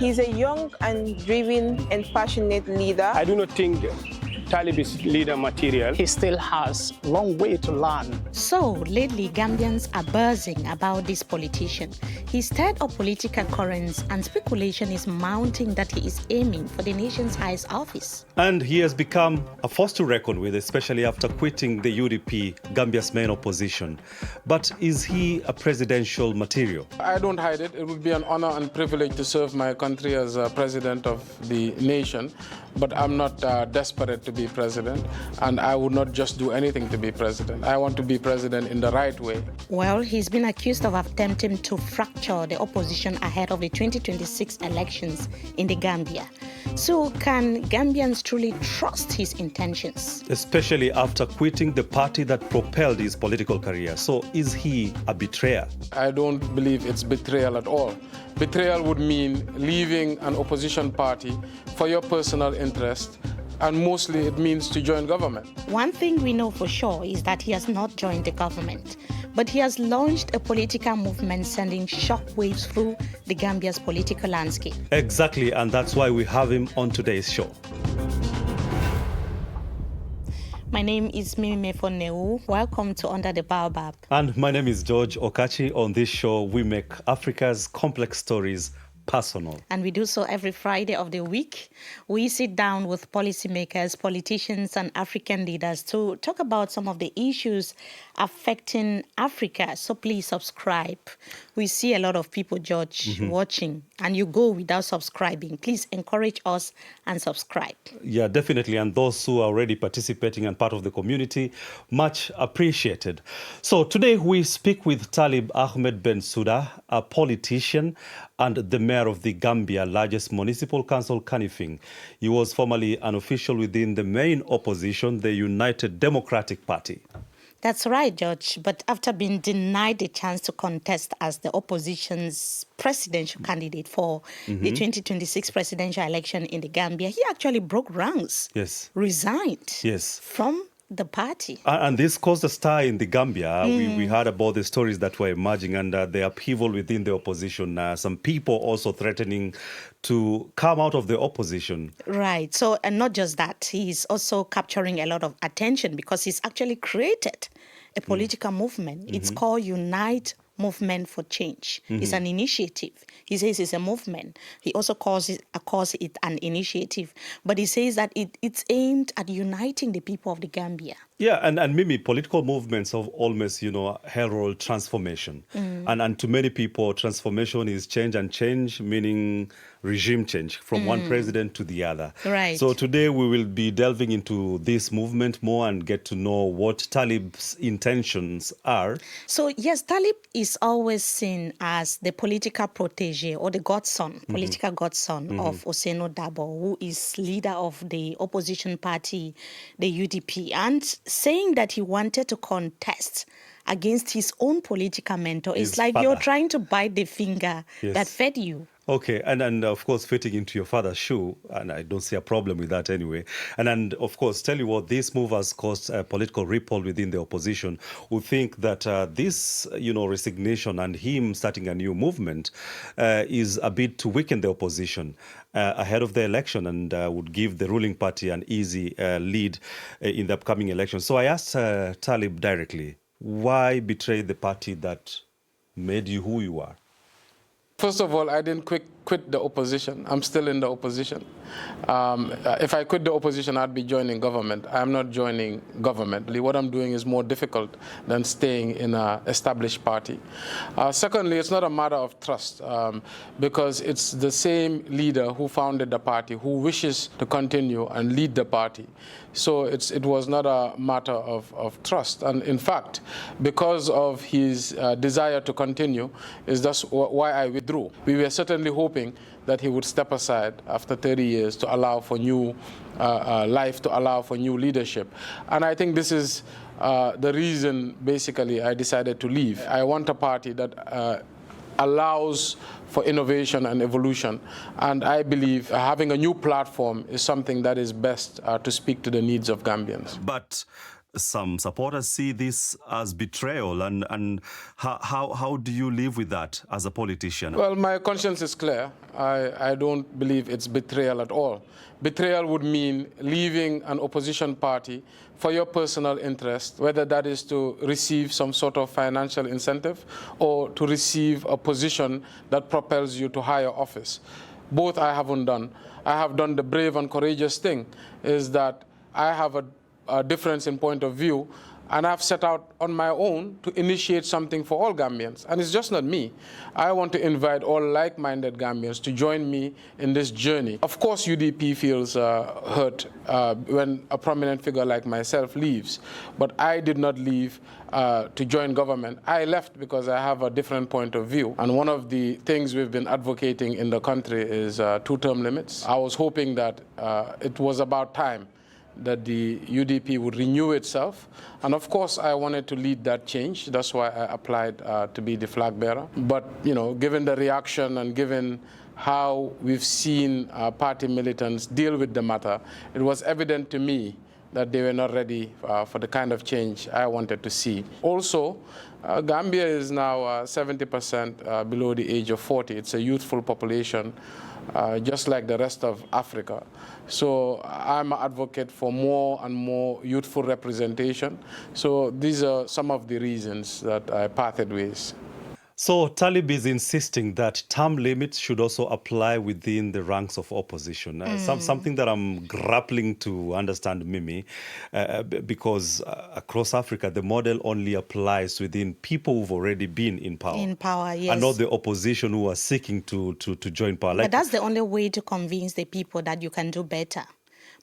He's a young and driven and passionate leader. I do not think Talib is leader material. He still has a long way to learn. So, lately, Gambians are buzzing about this politician. He's stirred up political currents and speculation is mounting that he is aiming for the nation's highest office. And he has become a force to reckon with, especially after quitting the UDP, Gambia's main opposition. But is he a presidential material? I don't hide it. It would be an honor and privilege to serve my country as president of the nation. But I'm not desperate to be president, and I would not just do anything to be president. I want to be president in the right way. Well, he's been accused of attempting to fracture the opposition ahead of the 2026 elections in the Gambia. So can Gambians truly trust his intentions? Especially after quitting the party that propelled his political career. So is he a betrayer? I don't believe it's betrayal at all. Betrayal would mean leaving an opposition party for your personal interest, and mostly it means to join government. One thing we know for sure is that he has not joined the government, but he has launched a political movement sending shockwaves through the Gambia's political landscape. Exactly, and that's why we have him on today's show. My name is Mimi Mefoneu. Welcome to Under the Baobab. And my name is George Okachi. On this show, we make Africa's complex stories personal. And we do so every Friday of the week. We sit down with policymakers, politicians, and African leaders to talk about some of the issues affecting Africa. So please subscribe. We see a lot of people, George, watching, and you go without subscribing. Please encourage us and subscribe. Yeah, definitely. And those who are already participating and part of the community, much appreciated. So today we speak with Talib Ahmed Bensouda, a politician and the mayor of the Gambia largest municipal council, Kanifing. He was formerly an official within the main opposition, the United Democratic Party. That's right, George. But after being denied the chance to contest as the opposition's presidential candidate for the 2026 presidential election in the Gambia, he actually broke ranks. Yes. Resigned. Yes. From the party. And this caused a stir in the Gambia. We heard about the stories that were emerging and the upheaval within the opposition. Some people also threatening to come out of the opposition. Right. So, and not just that, he's also capturing a lot of attention because he's actually created a political movement. It's called Unite Movement for Change. It's an initiative. He says it's a movement. He also calls it an initiative. But he says that it's aimed at uniting the people of the Gambia. Yeah, and Mimi, political movements have always, herald transformation. And to many people, transformation is change, and change meaning regime change from one president to the other. Right. So today we will be delving into this movement more and get to know what Talib's intentions are. So yes, Talib is always seen as the political protege or the godson, political godson of Ousainou Darboe, who is leader of the opposition party, the UDP, and saying that he wanted to contest against his own political mentor. It's like you're trying to bite the finger that fed you. Okay, and of course, fitting into your father's shoe, and I don't see a problem with that anyway. And of course, tell you what, this move has caused a political ripple within the opposition who think that this, resignation and him starting a new movement is a bit to weaken the opposition ahead of the election and would give the ruling party an easy lead in the upcoming election. So I asked Talib directly, why betray the party that made you who you are? First of all, I didn't quit the opposition. I'm still in the opposition. If I quit the opposition, I'd be joining government. I'm not joining government. What I'm doing is more difficult than staying in an established party. Secondly, it's not a matter of trust because it's the same leader who founded the party who wishes to continue and lead the party. So it was not a matter of trust. And in fact, because of his desire to continue, is that's why I withdrew. We were certainly hoping that he would step aside after 30 years to allow for new life, to allow for new leadership. And I think this is the reason, basically, I decided to leave. I want a party that allows for innovation and evolution. And I believe having a new platform is something that is best to speak to the needs of Gambians. But Some supporters see this as betrayal, and how do you live with that as a politician? Well, my conscience is clear. I don't believe it's betrayal at all. Betrayal would mean leaving an opposition party for your personal interest, whether that is to receive some sort of financial incentive or to receive a position that propels you to higher office. Both I haven't done. I have done the brave and courageous thing, is that I have a difference in point of view, and I've set out on my own to initiate something for all Gambians. And it's just not me. I want to invite all like-minded Gambians to join me in this journey. Of course, UDP feels hurt when a prominent figure like myself leaves, but I did not leave to join government. I left because I have a different point of view. And one of the things we've been advocating in the country is two-term limits. I was hoping that it was about time that the UDP would renew itself. And of course, I wanted to lead that change. That's why I applied to be the flag bearer. But, you know, given the reaction and given how we've seen party militants deal with the matter, it was evident to me that they were not ready for the kind of change I wanted to see. Also, Gambia is now 70% below the age of 40. It's a youthful population, just like the rest of Africa. So I'm an advocate for more and more youthful representation. So these are some of the reasons that I parted ways. So Talib is insisting that term limits should also apply within the ranks of opposition. Something that I'm grappling to understand, Mimi, because across Africa, the model only applies within people who've already been in power. In power, yes. And not the opposition who are seeking to join power. But that's the only way to convince the people that you can do better.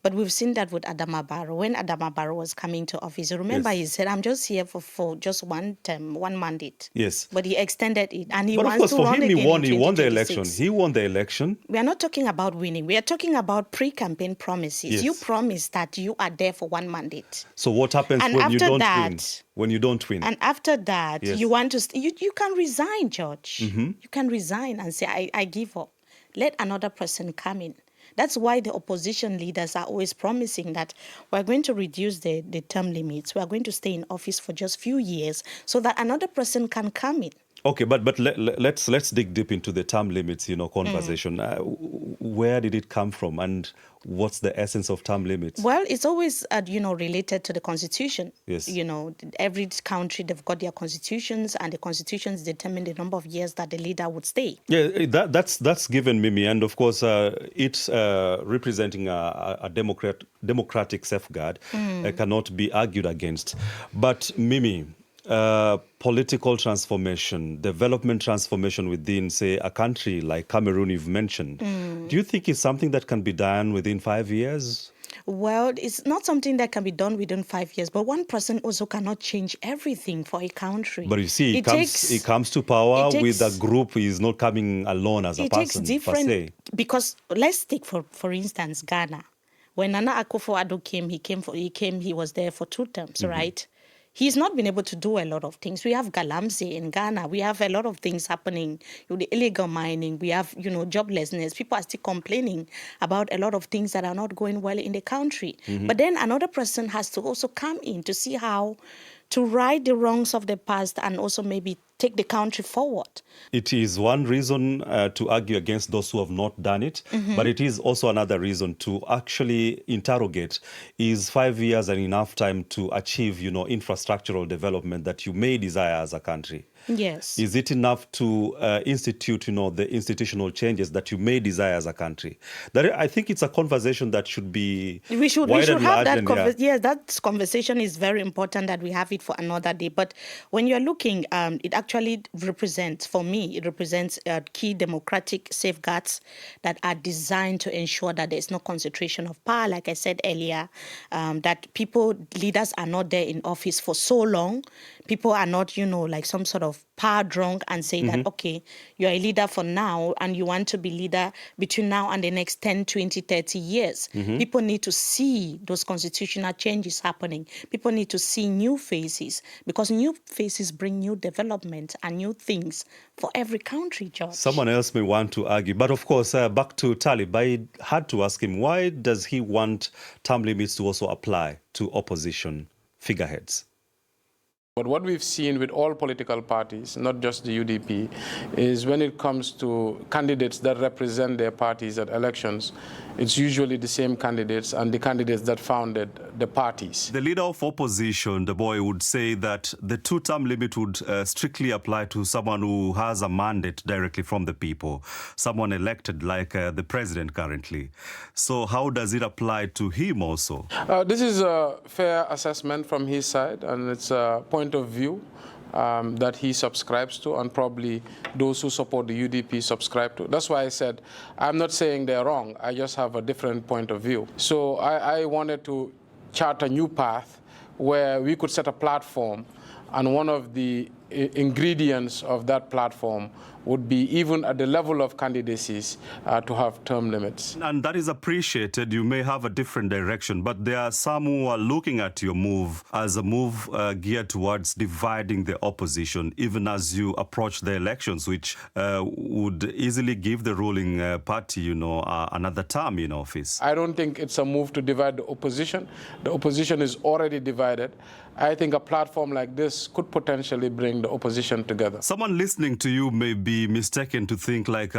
But we've seen that with Adama Barrow. When Adama Barrow was coming to office, remember he said, I'm just here for just one term, one mandate. Yes. But he extended it. And he but wants to run again. He won the election. He won the election. We are not talking about winning. We are talking about pre-campaign promises. Yes. You promise that you are there for one mandate. So what happens when you don't win? When you don't win? And after that, yes. you want to... You can resign, George. Mm-hmm. You can resign and say, I give up. Let another person come in. That's why the opposition leaders are always promising that we're going to reduce the term limits. We're going to stay in office for just a few years so that another person can come in. Okay, but let's dig deep into the term limits, conversation. Where did it come from, and what's the essence of term limits? Well, it's always related to the constitution. Yes. Every country, they've got their constitutions, and the constitutions determine the number of years that the leader would stay. Yeah, that's given, Mimi, and of course it's representing a democratic safeguard cannot be argued against. But Mimi, political transformation, development transformation within, say, a country like Cameroon you've mentioned, do you think it's something that can be done within 5 years? Well, it's not something that can be done within 5 years, but one person also cannot change everything for a country. But you see, he comes to power with a group. He's not coming alone as a person. It takes different, per se. Because let's take, for instance, Ghana. When Nana Akufo-Addo came, he was there for 2 terms, right? He's not been able to do a lot of things. We have Galamsey in Ghana. We have a lot of things happening. The illegal mining. We have, joblessness. People are still complaining about a lot of things that are not going well in the country. But then another person has to also come in to see how to right the wrongs of the past and also maybe take the country forward. It is one reason to argue against those who have not done it, but it is also another reason to actually interrogate, is 5 years enough time to achieve, infrastructural development that you may desire as a country? Yes. Is it enough to institute, the institutional changes that you may desire as a country? I think it's a conversation that should be we should have that conversation. Yes, that conversation is very important that we have it for another day. But when you're looking, it actually represents, for me, it represents key democratic safeguards that are designed to ensure that there's no concentration of power, like I said earlier, that leaders are not there in office for so long. People are not, like some sort of power drunk and say that, okay, you're a leader for now and you want to be leader between now and the next 10, 20, 30 years. People need to see those constitutional changes happening. People need to see new faces, because new faces bring new development and new things for every country, George. Someone else may want to argue. But of course, back to Talib, I had to ask him, why does he want term limits to also apply to opposition figureheads. But what we've seen with all political parties, not just the UDP, is when it comes to candidates that represent their parties at elections, it's usually the same candidates and the candidates that founded the parties. The leader of opposition, Darboe, would say that the two-term limit would strictly apply to someone who has a mandate directly from the people, someone elected like the president currently. So how does it apply to him also? This is a fair assessment from his side, and it's a point of view that he subscribes to, and probably those who support the UDP subscribe to. That's why I said I'm not saying they're wrong. I just have a different point of view. So I wanted to chart a new path where we could set a platform, and one of the ingredients of that platform would be, even at the level of candidacies, to have term limits. And that is appreciated. You may have a different direction, but there are some who are looking at your move as a move geared towards dividing the opposition, even as you approach the elections, which would easily give the ruling party, another term in office. I don't think it's a move to divide the opposition. The opposition is already divided. I think a platform like this could potentially bring the opposition together. Someone listening to you may be mistaken to think like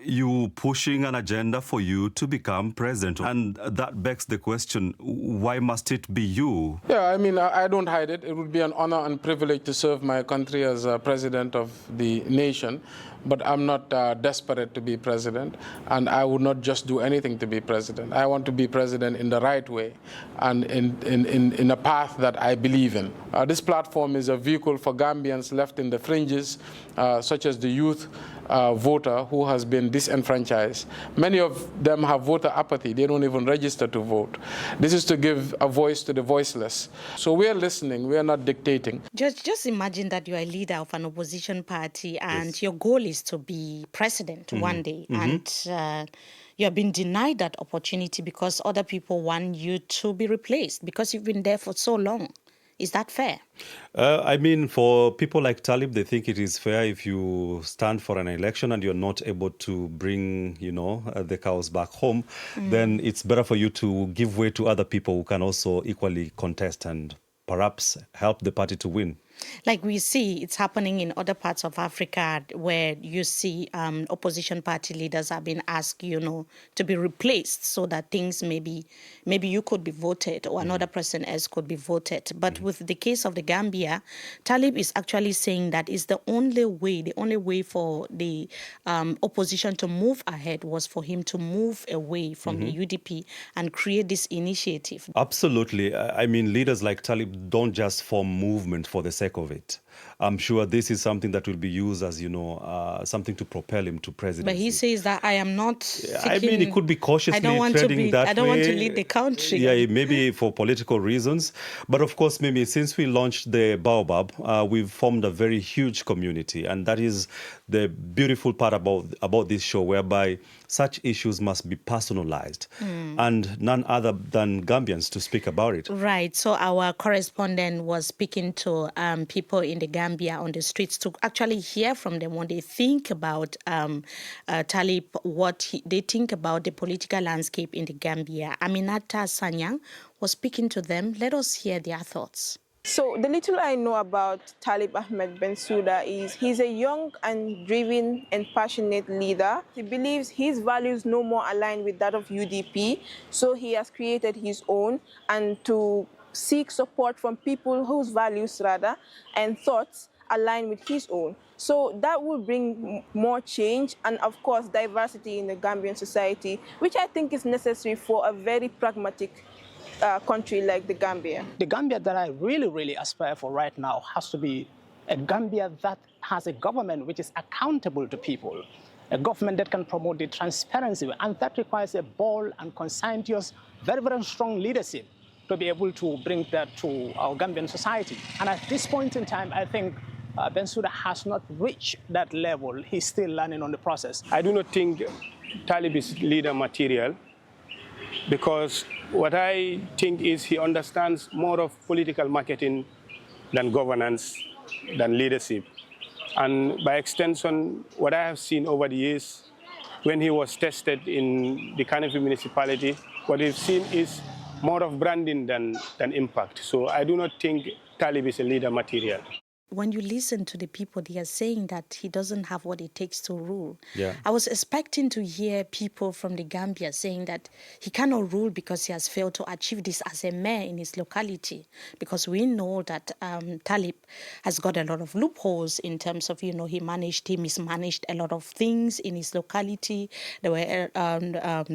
you pushing an agenda for you to become president. And that begs the question, why must it be you? Yeah, I mean, I don't hide it. It would be an honor and privilege to serve my country as president of the nation. But I'm not desperate to be president, and I would not just do anything to be president. I want to be president in the right way and in a path that I believe in. This platform is a vehicle for Gambians left in the fringes, such as the youth voter who has been disenfranchised. Many of them have voter apathy. They don't even register to vote. This is to give a voice to the voiceless. So we are listening. We are not dictating. Just imagine that you are a leader of an opposition party and your goal is to be president one day, and you have been denied that opportunity because other people want you to be replaced because you've been there for so long. Is that fair? I mean, for people like Talib, they think it is fair if you stand for an election and you're not able to bring, the cows back home, then it's better for you to give way to other people who can also equally contest and perhaps help the party to win. Like we see, it's happening in other parts of Africa where you see opposition party leaders have been asked, to be replaced so that things maybe you could be voted or another person else could be voted. But with the case of the Gambia, Talib is actually saying that is the only way for the opposition to move ahead was for him to move away from the UDP and create this initiative. Absolutely. I mean, leaders like Talib don't just form movement for the sake of it. I'm sure this is something that will be used as, something to propel him to presidency. But he says that I am not seeking, I mean, it could be cautiously treading that way. I don't want to lead the country. Yeah, maybe for political reasons. But of course, maybe since we launched the Baobab, we've formed a very huge community. And that is the beautiful part about this show, whereby such issues must be personalized and none other than Gambians to speak about it. Right. So our correspondent was speaking to people in the Gambia on the streets to actually hear from them when they think about Talib, what they think about the political landscape in the Gambia. Aminata Sanyang was speaking to them. Let us hear their thoughts. So the little I know about Talib Ahmed Bensouda is he's a young and driven and passionate leader. He believes his values no more align with that of UDP, so he has created his own and to seek support from people whose values and thoughts align with his own. So that will bring more change and, of course, diversity in the Gambian society, which I think is necessary for a very pragmatic country like the Gambia. The Gambia that I really, really aspire for right now has to be a Gambia that has a government which is accountable to people, a government that can promote the transparency, and that requires a bold and conscientious, very, very strong leadership to be able to bring that to our Gambian society. And at this point in time, I think Bensouda has not reached that level. He's still learning on the process. I do not think Talib is leader material, because what I think is he understands more of political marketing than governance, than leadership. And by extension, what I have seen over the years, when he was tested in the Kanifing municipality, what we've seen is more of branding than impact. So I do not think Talib is a leader material. When you listen to the people, they are saying that he doesn't have what it takes to rule. Yeah. I was expecting to hear people from the Gambia saying that he cannot rule because he has failed to achieve this as a mayor in his locality. Because we know that Talib has got a lot of loopholes in terms of, he mismanaged a lot of things in his locality. There were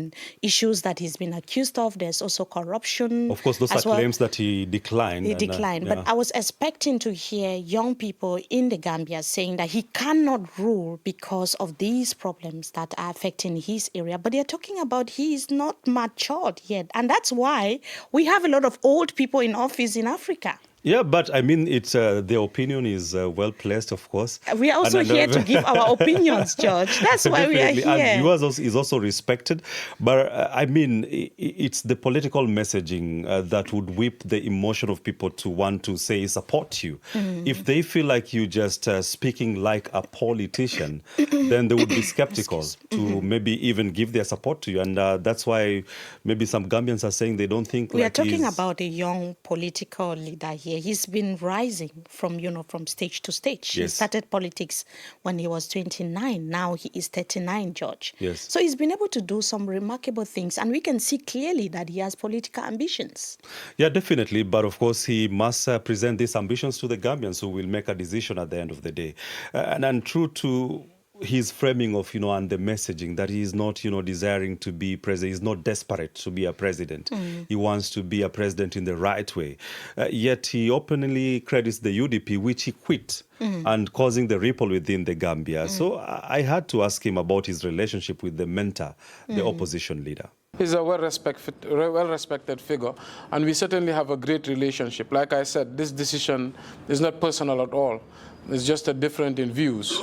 issues that he's been accused of. There's also corruption. Of course, those are claims that he declined. He declined. But I was expecting to hear young people in the Gambia saying that he cannot rule because of these problems that are affecting his area. But they're talking about he is not matured yet. And that's why we have a lot of old people in office in Africa. Yeah, but I mean, their opinion is well placed, of course. We are also here to give our opinions, George. That's why we are here. And yours is also respected. But I mean, it's the political messaging that would whip the emotion of people to want to say support you. If they feel like you just speaking like a politician, then they would be skeptical to maybe even give their support to you. And that's why maybe some Gambians are saying they don't think we are talking about a young political leader here. He's been rising from stage to stage. Yes. He started politics when he was 29. Now he is 39, George. Yes. So he's been able to do some remarkable things, and we can see clearly that he has political ambitions. Yeah, definitely. But of course, he must present these ambitions to the Gambians who will make a decision at the end of the day. And true to his framing of, and the messaging that he is not, desiring to be president. He's not desperate to be a president. He wants to be a president in the right way. Yet he openly credits the UDP, which he quit, and causing the ripple within the Gambia. So I had to ask him about his relationship with the mentor, the opposition leader. He's a well-respected figure, and we certainly have a great relationship. Like I said, this decision is not personal at all. It's just a difference in views.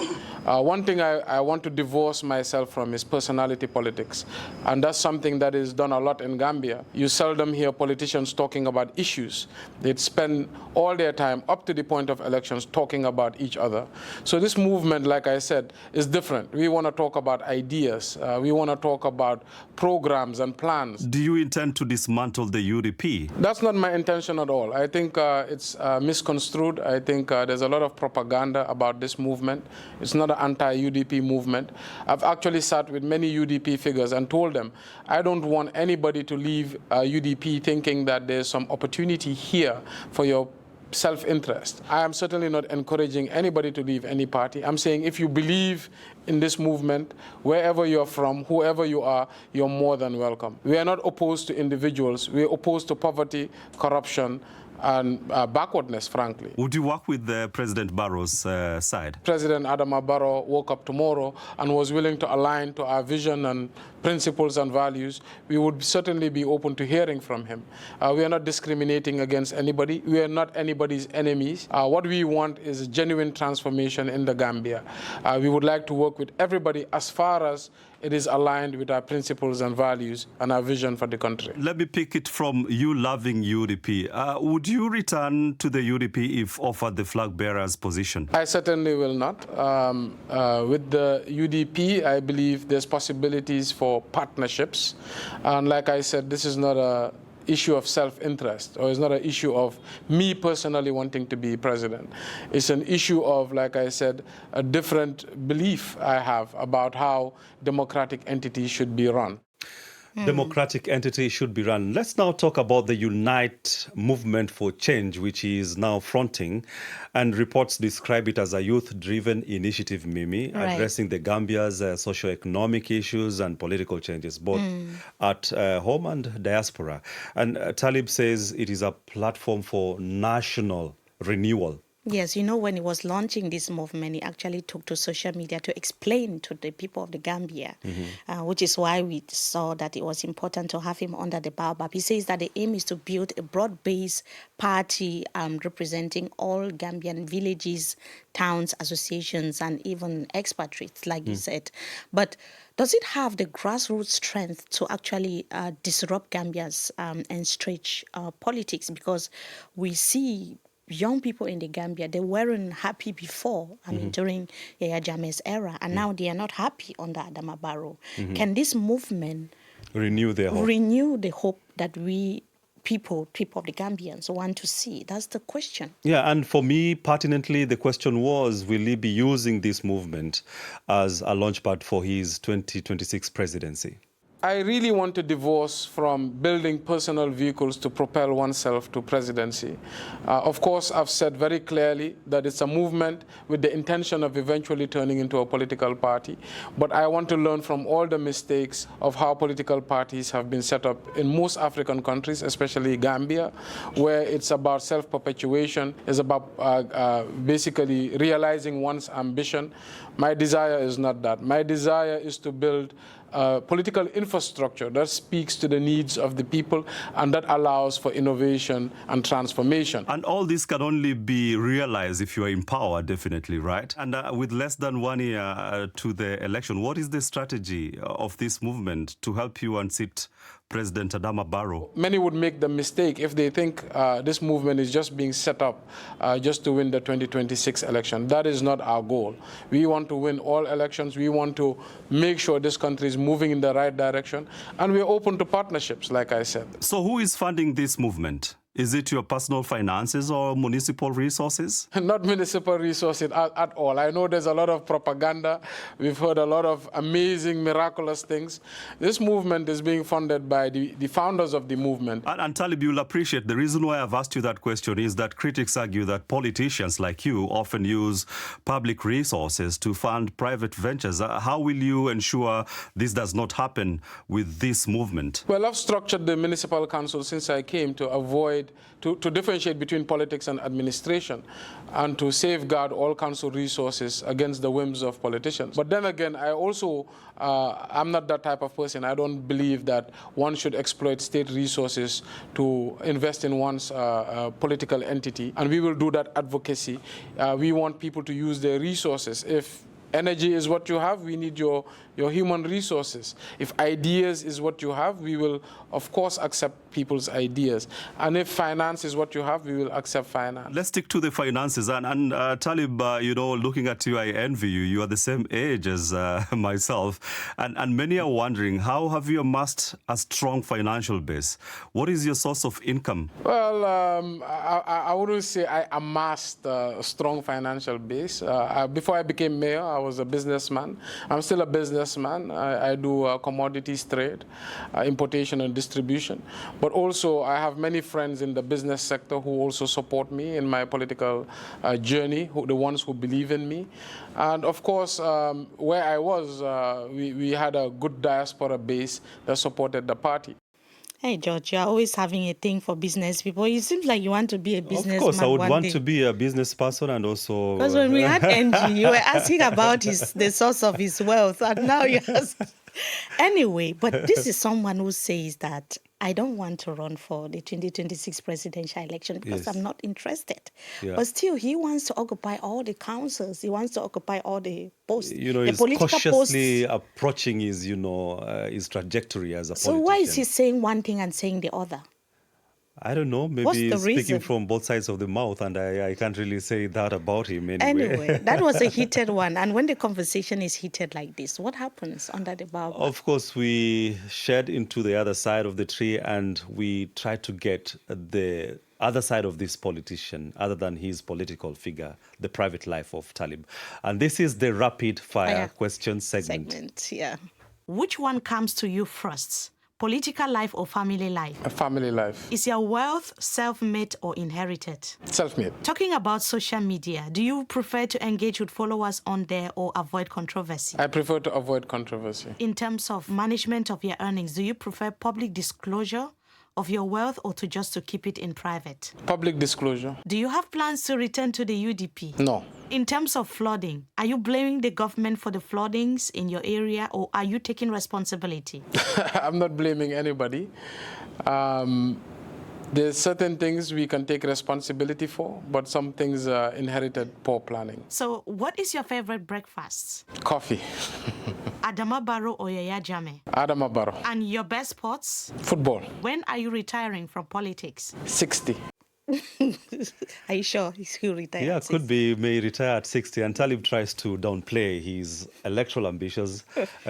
One thing I want to divorce myself from is personality politics. And that's something that is done a lot in Gambia. You seldom hear politicians talking about issues. They'd spend all their time up to the point of elections talking about each other. So this movement, like I said, is different. We want to talk about ideas. We want to talk about programs and plans. Do you intend to dismantle the UDP? That's not my intention at all. I think it's misconstrued. I think there's a lot of propaganda about this movement. It's not an anti-UDP movement. I've actually sat with many UDP figures and told them, I don't want anybody to leave UDP thinking that there's some opportunity here for your self-interest. I am certainly not encouraging anybody to leave any party. I'm saying if you believe in this movement, wherever you're from, whoever you are, you're more than welcome. We are not opposed to individuals. We're opposed to poverty, corruption, and backwardness, frankly. Would you work with President Barrow's side? President Adama Barrow woke up tomorrow and was willing to align to our vision and principles and values. We would certainly be open to hearing from him. We are not discriminating against anybody. We are not anybody's enemies. What we want is a genuine transformation in the Gambia. We would like to work with everybody as far as it is aligned with our principles and values and our vision for the country. Let me pick it from you loving UDP. Would you return to the UDP if offered the flag bearer's position? I certainly will not. With the UDP, I believe there's possibilities for partnerships. And like I said, this is not an issue of self-interest, or it's not an issue of me personally wanting to be president. It's an issue of, like I said, a different belief I have about how democratic entities should be run. Democratic entity should be run. Let's now talk about the Unite Movement for Change, which is now fronting, and reports describe it as a youth-driven initiative, Mimi, Right. addressing the Gambia's socio-economic issues and political changes, both at home and diaspora. And Talib says it is a platform for national renewal. Yes, when he was launching this movement, he actually took to social media to explain to the people of the Gambia, which is why we saw that it was important to have him under the baobab. He says that the aim is to build a broad-based party representing all Gambian villages, towns, associations, and even expatriates, like you said. But does it have the grassroots strength to actually disrupt Gambia's and stretch politics? Because we see young people in the Gambia, they weren't happy before, during Yahya Jammeh's era, and now they are not happy under Adama Barrow. Can this movement Renew their hope. renew the hope that we people of the Gambians want to see? That's the question. Yeah, and for me, pertinently, the question was, will he be using this movement as a launchpad for his 2026 presidency? I really want to divorce from building personal vehicles to propel oneself to presidency. Of course, I've said very clearly that it's a movement with the intention of eventually turning into a political party. But I want to learn from all the mistakes of how political parties have been set up in most African countries, especially Gambia, where it's about self-perpetuation, it's about basically realizing one's ambition. My desire is not that. My desire is to build political infrastructure that speaks to the needs of the people and that allows for innovation and transformation. And all this can only be realized if you are in power, definitely, right? And with less than 1 year to the election, what is the strategy of this movement to help you unseat President Adama Barrow? Many would make the mistake if they think this movement is just being set up just to win the 2026 election. That is not our goal. We want to win all elections. We want to make sure this country is moving in the right direction. And we're open to partnerships, like I said. So who is funding this movement? Is it your personal finances or municipal resources? Not municipal resources at all. I know there's a lot of propaganda. We've heard a lot of amazing, miraculous things. This movement is being funded by the founders of the movement. And Talib, you'll appreciate the reason why I've asked you that question is that critics argue that politicians like you often use public resources to fund private ventures. How will you ensure this does not happen with this movement? Well, I've structured the municipal council since I came to avoid to differentiate between politics and administration and to safeguard all council resources against the whims of politicians. But then again, I also, I'm not that type of person. I don't believe that one should exploit state resources to invest in one's political entity, and we will do that advocacy. We want people to use their resources. If energy is what you have, we need your human resources. If ideas is what you have, we will, of course, accept people's ideas. And if finance is what you have, we will accept finance. Let's stick to the finances. And Talib, you know, looking at you, I envy you. You are the same age as myself. And many are wondering, how have you amassed a strong financial base? What is your source of income? Well, I wouldn't say I amassed a strong financial base. Before I became mayor, I was a businessman. I'm still a businessman. I do commodities trade, importation and distribution. But also, I have many friends in the business sector who also support me in my political journey, the ones who believe in me. And of course, where I was, we had a good diaspora base that supported the party. Hey, George, you're always having a thing for business people. It seems like you want to be a businessman. Of course, I would want to be a business person and also... Because when we had NG, you were asking about the source of his wealth, and now you ask... Anyway, but this is someone who says that I don't want to run for the 2026 presidential election because I'm not interested. Yeah. But still, he wants to occupy all the councils. He wants to occupy all the posts. You know, he's cautiously approaching his, his trajectory as a politician. So why is he saying one thing and saying the other? I don't know. Maybe he's speaking from both sides of the mouth, and I can't really say that about him Anyway, that was a heated one. And when the conversation is heated like this, what happens under the bar? Of course, we shed into the other side of the tree, and we try to get the other side of this politician, other than his political figure, the private life of Talib. And this is the rapid fire question segment. Yeah. Which one comes to you first? Political life or family life? A family life. Is your wealth self-made or inherited? Self-made. Talking about social media, do you prefer to engage with followers on there or avoid controversy? I prefer to avoid controversy. In terms of management of your earnings, do you prefer public disclosure of your wealth or just to keep it in private? Public disclosure. Do you have plans to return to the UDP? No. In terms of flooding, are you blaming the government for the floodings in your area or are you taking responsibility? I'm not blaming anybody. There's certain things we can take responsibility for, but some things are inherited poor planning. So what is your favorite breakfast? Coffee. Adama Barrow or Yaya Jammeh? Adama Barrow. And your best sports? Football. When are you retiring from politics? 60. Are you sure he'll retire? Yeah, at could 60? be, may retire at 60. And Talib tries to downplay his electoral ambitions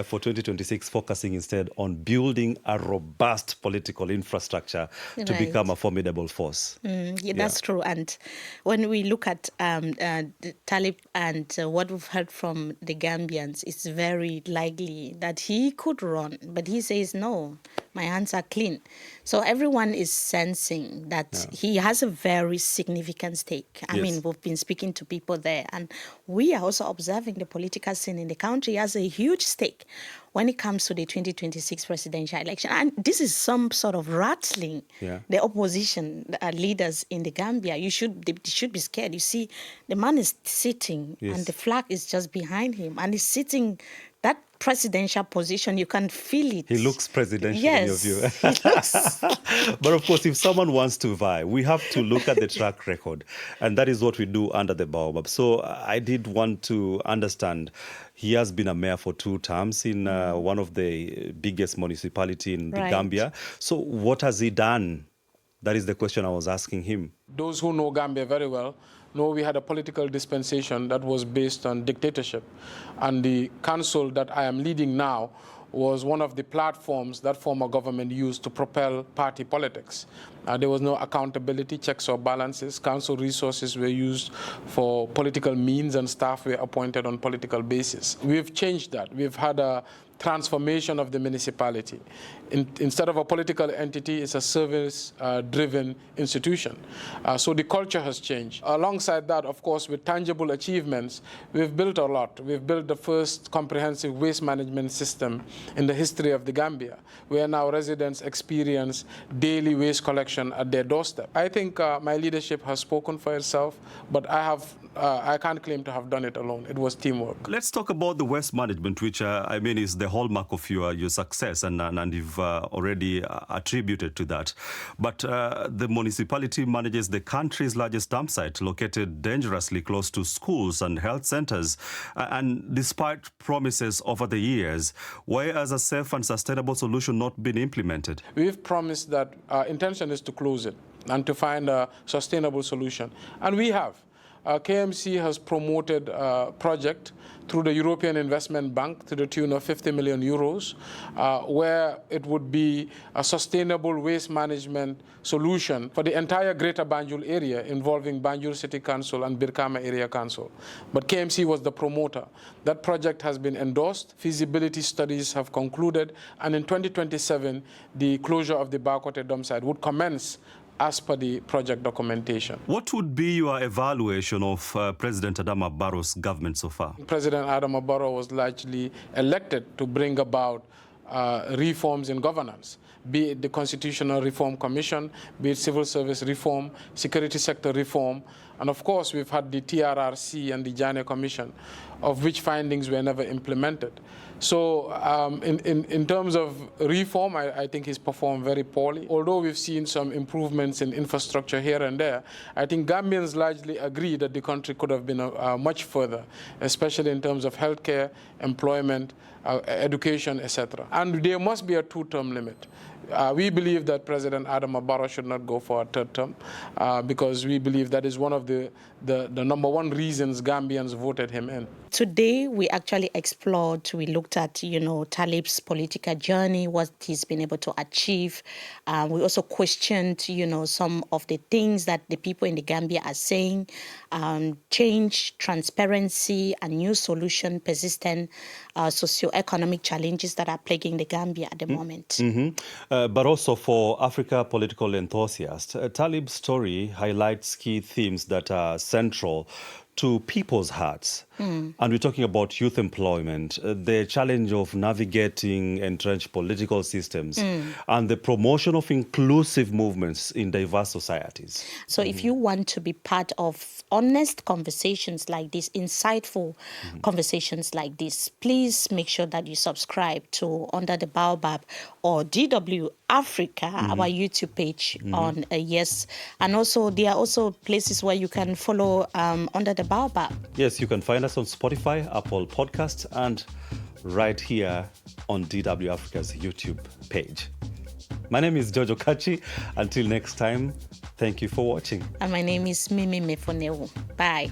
for 2026, focusing instead on building a robust political infrastructure to Right. become a formidable force. Yeah, that's true. And when we look at the Talib and what we've heard from the Gambians, it's very likely that he could run, but he says, no, my hands are clean. So everyone is sensing that he has a very significant stake. I mean, we've been speaking to people there, and we are also observing the political scene in the country has a huge stake when it comes to the 2026 presidential election. And this is some sort of rattling the opposition leaders in the Gambia. They should be scared. You see, the man is sitting and the flag is just behind him, and he's sitting that presidential position. You can feel it. He looks presidential yes, in your view. He looks. But of course, if someone wants to vie, we have to look at the track record. And that is what we do under the Baobab. So I did want to understand, he has been a mayor for 2 terms in one of the biggest municipality in the Gambia. So what has he done? That is the question I was asking him. Those who know Gambia very well know we had a political dispensation that was based on dictatorship. And the council that I am leading now was one of the platforms that former government used to propel party politics. There was no accountability, checks or balances. Council resources were used for political means and staff were appointed on political basis. We've changed that. We've had a transformation of the municipality. Instead of a political entity, it's a service-driven institution. So the culture has changed. Alongside that, of course, with tangible achievements, we've built a lot. We've built the first comprehensive waste management system in the history of the Gambia, where now residents experience daily waste collection at their doorstep. I think my leadership has spoken for itself, but I can't claim to have done it alone. It was teamwork. Let's talk about the waste management, which I mean is the hallmark of your success, and you've already attributed to that. But the municipality manages the country's largest dump site, located dangerously close to schools and health centers. And despite promises over the years, why has a safe and sustainable solution not been implemented? We've promised that our intention is to close it and to find a sustainable solution. And we have. KMC has promoted a project through the European Investment Bank to the tune of 50 million euros, where it would be a sustainable waste management solution for the entire Greater Banjul area involving Banjul City Council and Birkama Area Council. But KMC was the promoter. That project has been endorsed, feasibility studies have concluded, and in 2027, the closure of the Bakote dump site would commence as per the project documentation. What would be your evaluation of President Adama Barrow's government so far? President Adama Barrow was largely elected to bring about reforms in governance, be it the Constitutional Reform Commission, be it civil service reform, security sector reform, and of course we've had the TRRC and the Jane Commission, of which findings were never implemented. So in terms of reform, I think he's performed very poorly. Although we've seen some improvements in infrastructure here and there, I think Gambians largely agree that the country could have been much further, especially in terms of healthcare, employment, education, etc. And there must be a 2-term limit. We believe that President Adama Barrow should not go for a 3rd term because we believe that is one of the number 1 reasons Gambians voted him in. Today, we actually explored, we looked at, Talib's political journey, what he's been able to achieve. We also questioned, some of the things that the people in the Gambia are saying, change, transparency, a new solution, persistent socio-economic challenges that are plaguing the Gambia at the moment. But also for Africa political enthusiasts, Talib's story highlights key themes that are central to people's hearts. And we're talking about youth employment, the challenge of navigating entrenched political systems, and the promotion of inclusive movements in diverse societies. So if you want to be part of honest conversations like this, insightful conversations like this, please make sure that you subscribe to Under the Baobab or DW Africa, our YouTube page on Yes. And also, there are also places where you can follow Under the Baobab. Yes, you can find us on Spotify, Apple Podcasts, and right here on DW Africa's YouTube page. My name is Jojo Kachi. Until next time, Thank you for watching. And my name is Mimi Mefoneu. Bye.